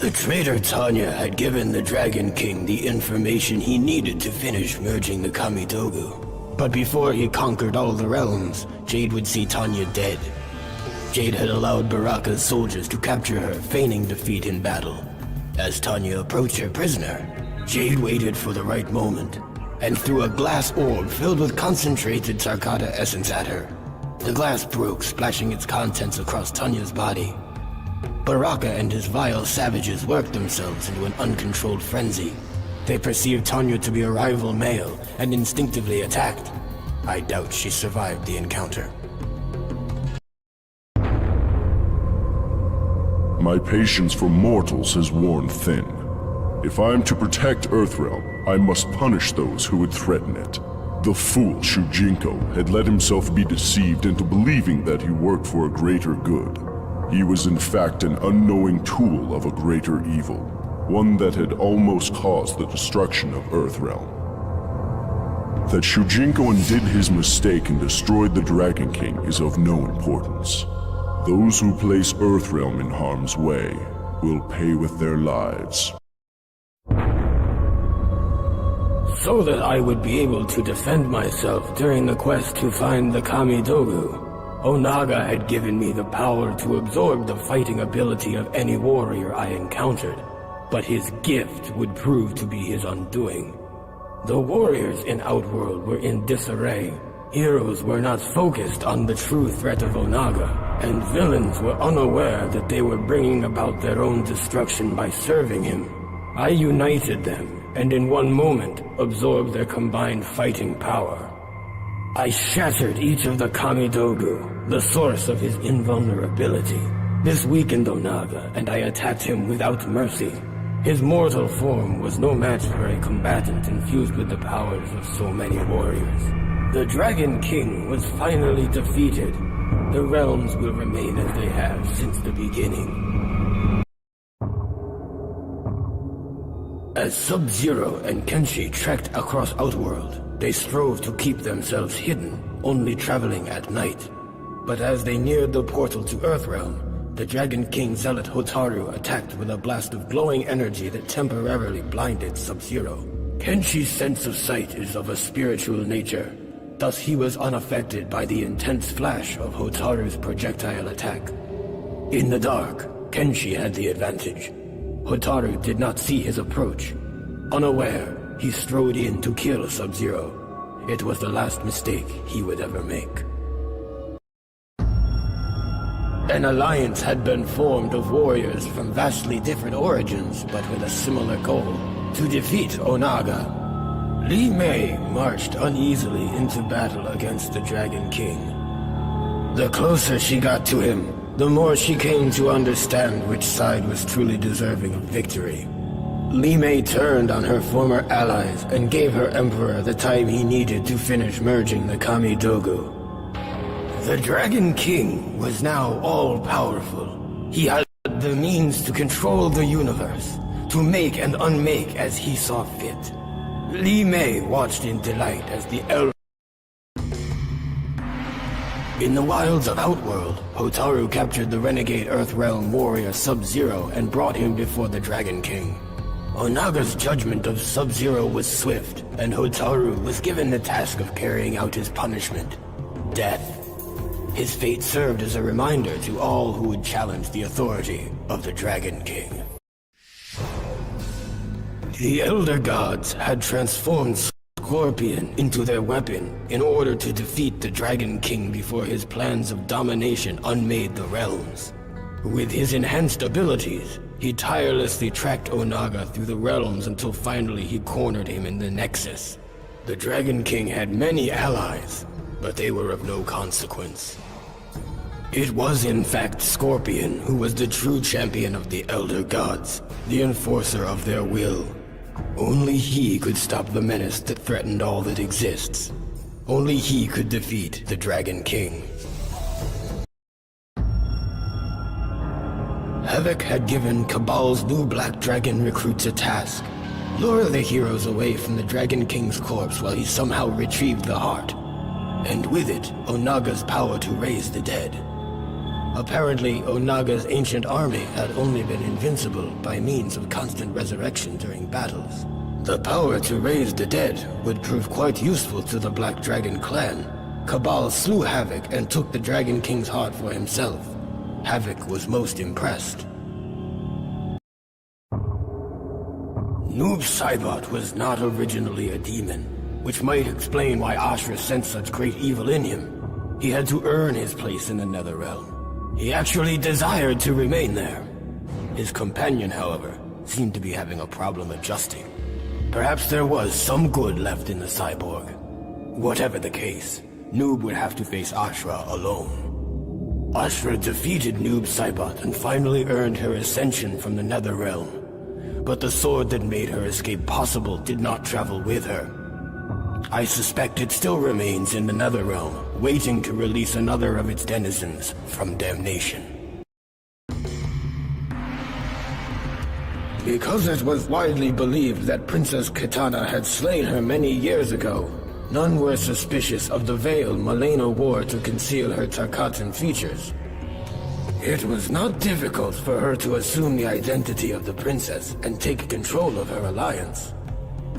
The traitor Tanya had given the Dragon King the information he needed to finish merging the Kamidogu. But before he conquered all the realms, Jade would see Tanya dead. Jade had allowed Baraka's soldiers to capture her, feigning defeat in battle. As Tanya approached her prisoner, Jade waited for the right moment, and threw a glass orb filled with concentrated Tarkata essence at her. The glass broke, splashing its contents across Tanya's body. Baraka and his vile savages worked themselves into an uncontrolled frenzy. They perceived Tanya to be a rival male and instinctively attacked. I doubt she survived the encounter. My patience for mortals has worn thin. If I am to protect Earthrealm, I must punish those who would threaten it. The fool Shujinko had let himself be deceived into believing that he worked for a greater good. He was in fact an unknowing tool of a greater evil, one that had almost caused the destruction of Earthrealm. That Shujinko undid his mistake and destroyed the Dragon King is of no importance. Those who place Earthrealm in harm's way will pay with their lives. So that I would be able to defend myself during the quest to find the Kamidogu, Onaga had given me the power to absorb the fighting ability of any warrior I encountered, but his gift would prove to be his undoing. The warriors in Outworld were in disarray. Heroes were not focused on the true threat of Onaga, and villains were unaware that they were bringing about their own destruction by serving him. I united them, and in one moment absorbed their combined fighting power. I shattered each of the Kamidogu, the source of his invulnerability. This weakened Onaga, and I attacked him without mercy. His mortal form was no match for a combatant infused with the powers of so many warriors. The Dragon King was finally defeated. The realms will remain as they have since the beginning. As Sub-Zero and Kenshi trekked across Outworld, they strove to keep themselves hidden, only traveling at night. But as they neared the portal to Earthrealm, the Dragon King Zealot Hotaru attacked with a blast of glowing energy that temporarily blinded Sub-Zero. Kenshi's sense of sight is of a spiritual nature. Thus he was unaffected by the intense flash of Hotaru's projectile attack. In the dark, Kenshi had the advantage. Hotaru did not see his approach. Unaware, he strode in to kill Sub-Zero. It was the last mistake he would ever make. An alliance had been formed of warriors from vastly different origins, but with a similar goal: to defeat Onaga. Li Mei marched uneasily into battle against the Dragon King. The closer she got to him, the more she came to understand which side was truly deserving of victory. Li Mei turned on her former allies and gave her emperor the time he needed to finish merging the Kamidogu. The Dragon King was now all-powerful. He had the means to control the universe, to make and unmake as he saw fit. Li Mei watched in delight as the elder. In the wilds of Outworld, Hotaru captured the renegade Earthrealm warrior Sub-Zero and brought him before the Dragon King. Onaga's judgment of Sub-Zero was swift, and Hotaru was given the task of carrying out his punishment: death. His fate served as a reminder to all who would challenge the authority of the Dragon King. The Elder Gods had transformed Scorpion into their weapon in order to defeat the Dragon King before his plans of domination unmade the realms. With his enhanced abilities, he tirelessly tracked Onaga through the realms until finally he cornered him in the Nexus. The Dragon King had many allies, but they were of no consequence. It was in fact Scorpion who was the true champion of the Elder Gods, the enforcer of their will. Only he could stop the menace that threatened all that exists. Only he could defeat the Dragon King. Havoc had given Cabal's new Black Dragon recruits a task: lure the heroes away from the Dragon King's corpse while he somehow retrieved the heart, and with it, Onaga's power to raise the dead. Apparently, Onaga's ancient army had only been invincible by means of constant resurrection during battles. The power to raise the dead would prove quite useful to the Black Dragon clan. Cabal slew Havoc and took the Dragon King's heart for himself. Havoc was most impressed. Noob Saibot was not originally a demon, which might explain why Ashra sensed such great evil in him. He had to earn his place in the Netherrealm. He actually desired to remain there. His companion, however, seemed to be having a problem adjusting. Perhaps there was some good left in the cyborg. Whatever the case, Noob would have to face Ashra alone. Ashra defeated Noob Saibot and finally earned her ascension from the Netherrealm. But the sword that made her escape possible did not travel with her. I suspect it still remains in the Netherrealm, waiting to release another of its denizens from damnation. Because it was widely believed that Princess Kitana had slain her many years ago, none were suspicious of the veil Malena wore to conceal her Tarkatan features. It was not difficult for her to assume the identity of the princess and take control of her alliance.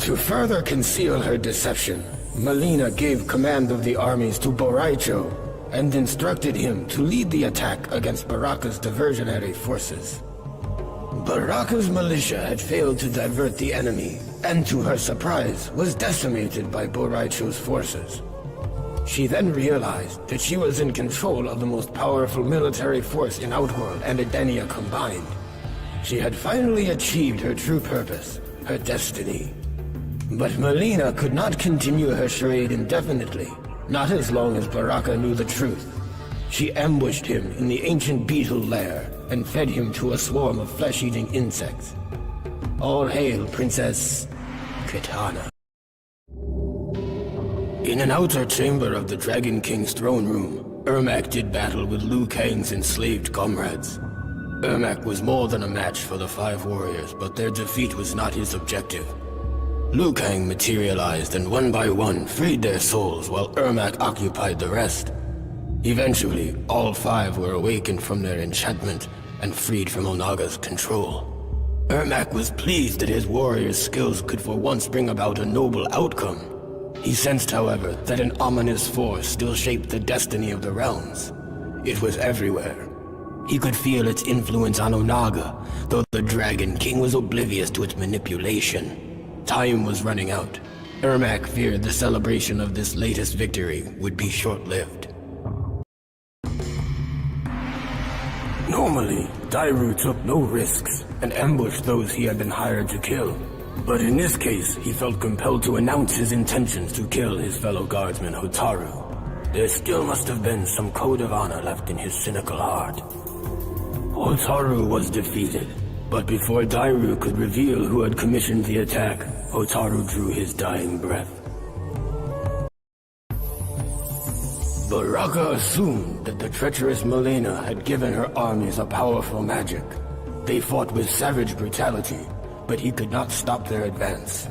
To further conceal her deception, Malena gave command of the armies to Boraicho and instructed him to lead the attack against Baraka's diversionary forces. Baraka's militia had failed to divert the enemy, and to her surprise, was decimated by Boraicho's forces. She then realized that she was in control of the most powerful military force in Outworld and Edenia combined. She had finally achieved her true purpose, her destiny. But Malena could not continue her charade indefinitely, not as long as Baraka knew the truth. She ambushed him in the ancient beetle lair and fed him to a swarm of flesh-eating insects. All hail Princess Kitana. In an outer chamber of the Dragon King's throne room, Ermac did battle with Liu Kang's enslaved comrades. Ermac was more than a match for the 5 warriors, but their defeat was not his objective. Liu Kang materialized and one by one freed their souls while Ermac occupied the rest. Eventually, all 5 were awakened from their enchantment and freed from Onaga's control. Ermac was pleased that his warrior's skills could for once bring about a noble outcome. He sensed, however, that an ominous force still shaped the destiny of the realms. It was everywhere. He could feel its influence on Onaga, though the Dragon King was oblivious to its manipulation. Time was running out. Ermac feared the celebration of this latest victory would be short-lived. Normally, Dairu took no risks and ambushed those he had been hired to kill. But in this case, he felt compelled to announce his intentions to kill his fellow guardsman Hotaru. There still must have been some code of honor left in his cynical heart. Hotaru was defeated, but before Dairu could reveal who had commissioned the attack, Hotaru drew his dying breath. Baraka assumed that the treacherous Malena had given her armies a powerful magic. They fought with savage brutality, but he could not stop their advance.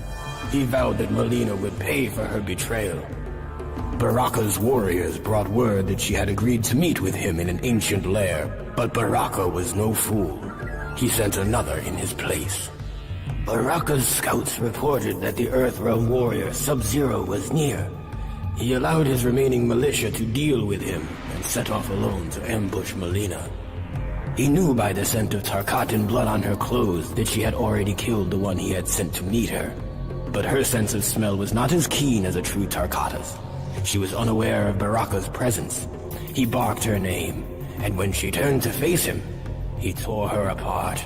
He vowed that Malena would pay for her betrayal. Baraka's warriors brought word that she had agreed to meet with him in an ancient lair, but Baraka was no fool. He sent another in his place. Baraka's scouts reported that the Earthrealm warrior Sub-Zero was near. He allowed his remaining militia to deal with him and set off alone to ambush Malena. He knew by the scent of Tarkatan blood on her clothes that she had already killed the one he had sent to meet her. But her sense of smell was not as keen as a true Tarkata's. She was unaware of Baraka's presence. He barked her name, and when she turned to face him, he tore her apart.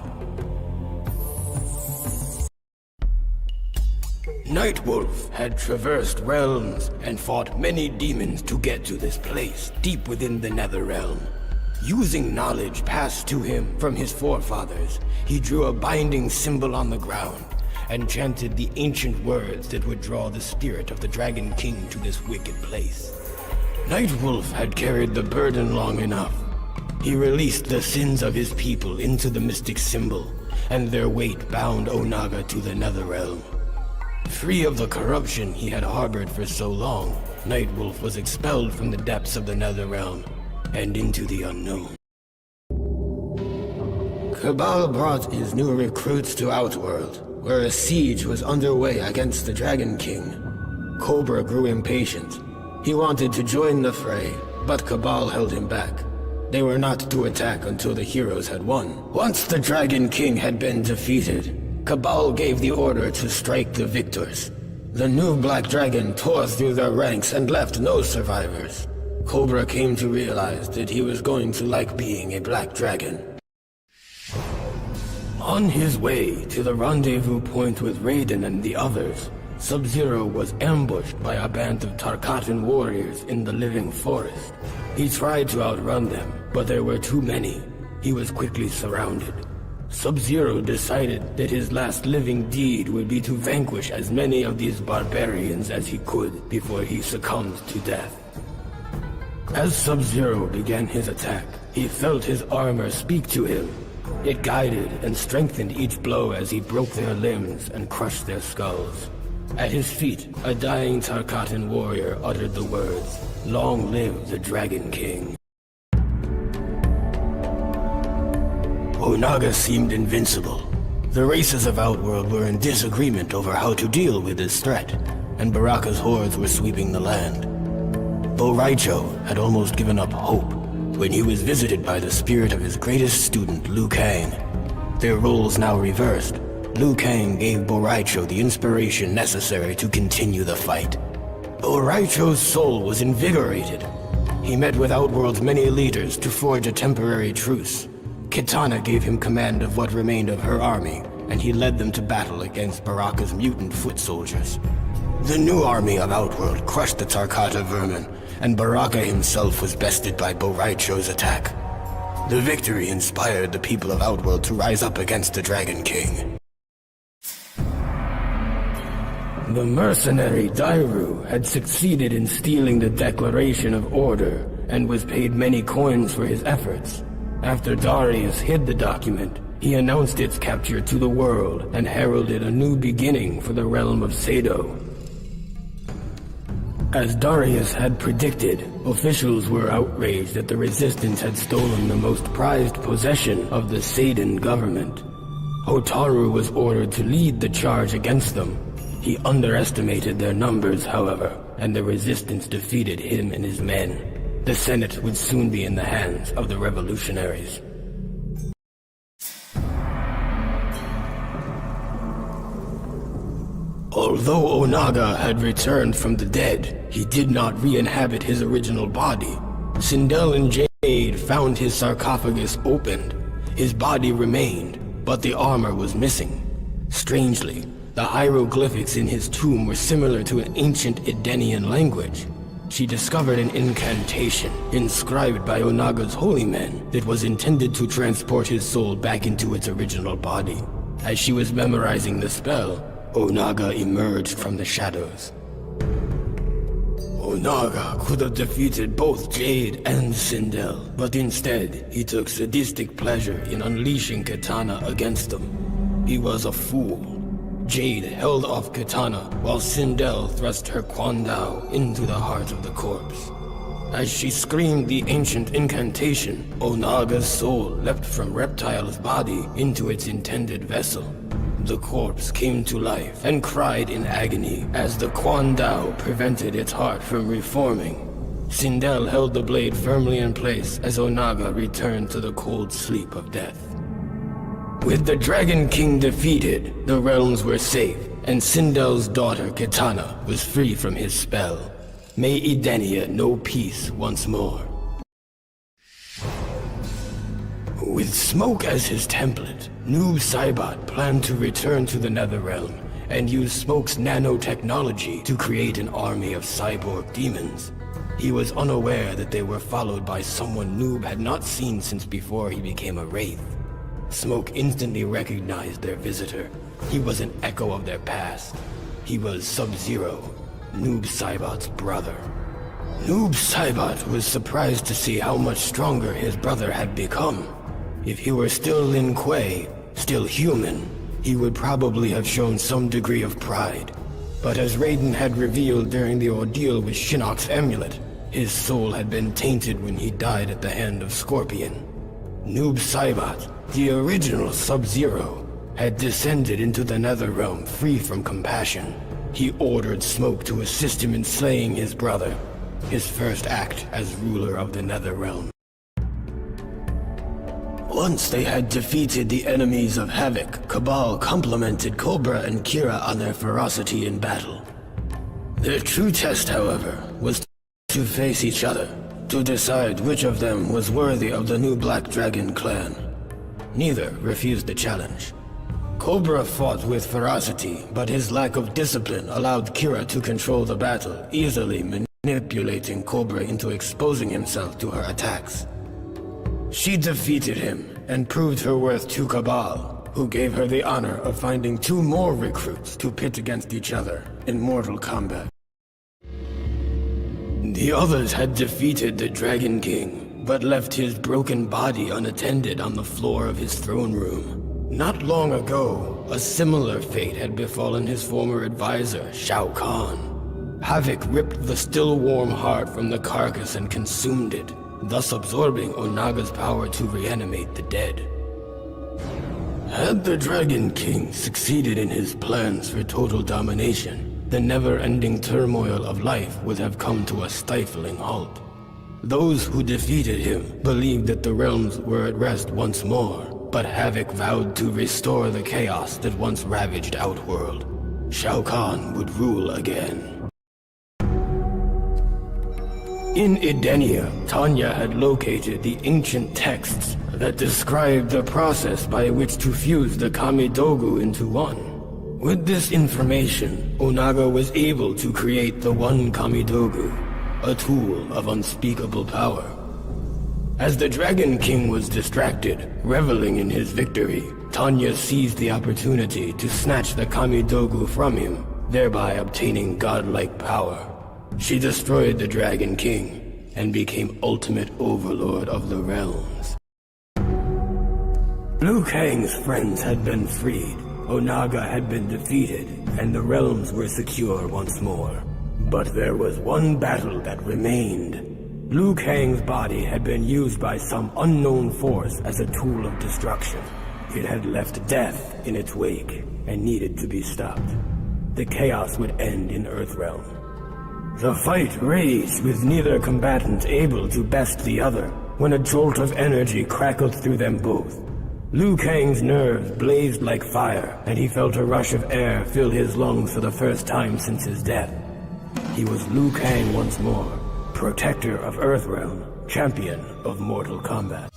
Nightwolf had traversed realms and fought many demons to get to this place, deep within the Netherrealm. Using knowledge passed to him from his forefathers, he drew a binding symbol on the ground and chanted the ancient words that would draw the spirit of the Dragon King to this wicked place. Nightwolf had carried the burden long enough. He released the sins of his people into the mystic symbol, and their weight bound Onaga to the Netherrealm. Free of the corruption he had harbored for so long, Nightwolf was expelled from the depths of the Netherrealm and into the unknown. Cabal brought his new recruits to Outworld, where a siege was underway against the Dragon King. Cobra grew impatient. He wanted to join the fray, but Cabal held him back. They were not to attack until the heroes had won. Once the Dragon King had been defeated, Cabal gave the order to strike the victors. The new Black Dragon tore through their ranks and left no survivors. Cobra came to realize that he was going to like being a Black Dragon. On his way to the rendezvous point with Raiden and the others, Sub-Zero was ambushed by a band of Tarkatan warriors in the living forest. He tried to outrun them, but there were too many. He was quickly surrounded. Sub-Zero decided that his last living deed would be to vanquish as many of these barbarians as he could before he succumbed to death. As Sub-Zero began his attack, he felt his armor speak to him. It guided and strengthened each blow as he broke their limbs and crushed their skulls. At his feet, a dying Tarkatan warrior uttered the words, "Long live the Dragon King." Onaga seemed invincible. The races of Outworld were in disagreement over how to deal with this threat, and Baraka's hordes were sweeping the land. Bo Raicho had almost given up hope when he was visited by the spirit of his greatest student, Liu Kang. Their roles now reversed. Liu Kang gave Bo Raicho the inspiration necessary to continue the fight. Bo Raicho's soul was invigorated. He met with Outworld's many leaders to forge a temporary truce. Kitana gave him command of what remained of her army, and he led them to battle against Baraka's mutant foot soldiers. The new army of Outworld crushed the Tarkata vermin, and Baraka himself was bested by Bo Raicho's attack. The victory inspired the people of Outworld to rise up against the Dragon King. The mercenary Dairu had succeeded in stealing the Declaration of Order and was paid many coins for his efforts. After Darius hid the document, he announced its capture to the world and heralded a new beginning for the realm of Sado. As Darius had predicted, officials were outraged that the Resistance had stolen the most prized possession of the Seidan government. Hotaru was ordered to lead the charge against them. He underestimated their numbers, however, and the Resistance defeated him and his men. The Senate would soon be in the hands of the revolutionaries. Although Onaga had returned from the dead, he did not re-inhabit his original body. Sindel and Jade found his sarcophagus opened. His body remained, but the armor was missing. Strangely, the hieroglyphics in his tomb were similar to an ancient Edenian language. She discovered an incantation inscribed by Onaga's holy men that was intended to transport his soul back into its original body. As she was memorizing the spell, Onaga emerged from the shadows. Onaga could have defeated both Jade and Sindel, but instead he took sadistic pleasure in unleashing Kitana against them. He was a fool. Jade held off Kitana while Sindel thrust her Kwandao into the heart of the corpse. As she screamed the ancient incantation, Onaga's soul leapt from Reptile's body into its intended vessel. The corpse came to life and cried in agony as the Kwandao prevented its heart from reforming. Sindel held the blade firmly in place as Onaga returned to the cold sleep of death. With the Dragon King defeated, the realms were safe, and Sindel's daughter Kitana was free from his spell. May Edenia know peace once more. With Smoke as his template, Noob Saibot planned to return to the Netherrealm and use Smoke's nanotechnology to create an army of cyborg demons. He was unaware that they were followed by someone Noob had not seen since before he became a Wraith. Smoke instantly recognized their visitor. He was an echo of their past. He was Sub-Zero, Noob Saibot's brother. Noob Saibot was surprised to see how much stronger his brother had become. If he were still Lin Kuei, still human, he would probably have shown some degree of pride. But as Raiden had revealed during the ordeal with Shinnok's amulet, his soul had been tainted when he died at the hand of Scorpion. Noob Saibot, the original Sub-Zero, had descended into the Netherrealm free from compassion. He ordered Smoke to assist him in slaying his brother, his first act as ruler of the Netherrealm. Once they had defeated the enemies of Havoc, Cabal complimented Cobra and Kira on their ferocity in battle. Their true test, however, was to face each other, to decide which of them was worthy of the new Black Dragon clan. Neither refused the challenge. Cobra fought with ferocity, but his lack of discipline allowed Kira to control the battle, easily manipulating Cobra into exposing himself to her attacks. She defeated him and proved her worth to Cabal, who gave her the honor of finding 2 more recruits to pit against each other in Mortal Kombat. The others had defeated the Dragon King, but left his broken body unattended on the floor of his throne room. Not long ago, a similar fate had befallen his former advisor, Shao Kahn. Havoc ripped the still warm heart from the carcass and consumed it, thus absorbing Onaga's power to reanimate the dead. Had the Dragon King succeeded in his plans for total domination, the never-ending turmoil of life would have come to a stifling halt. Those who defeated him believed that the realms were at rest once more, but Havoc vowed to restore the chaos that once ravaged Outworld. Shao Kahn would rule again. In Edenia, Tanya had located the ancient texts that described the process by which to fuse the Kamidogu into one. With this information, Onaga was able to create the One Kamidogu, a tool of unspeakable power. As the Dragon King was distracted, reveling in his victory, Tanya seized the opportunity to snatch the Kamidogu from him, thereby obtaining godlike power. She destroyed the Dragon King and became ultimate overlord of the realms. Liu Kang's friends had been freed, Onaga had been defeated, and the realms were secure once more. But there was one battle that remained. Liu Kang's body had been used by some unknown force as a tool of destruction. It had left death in its wake and needed to be stopped. The chaos would end in Earthrealm. The fight raged with neither combatant able to best the other, when a jolt of energy crackled through them both. Liu Kang's nerves blazed like fire, and he felt a rush of air fill his lungs for the first time since his death. He was Liu Kang once more, protector of Earthrealm, champion of Mortal Kombat.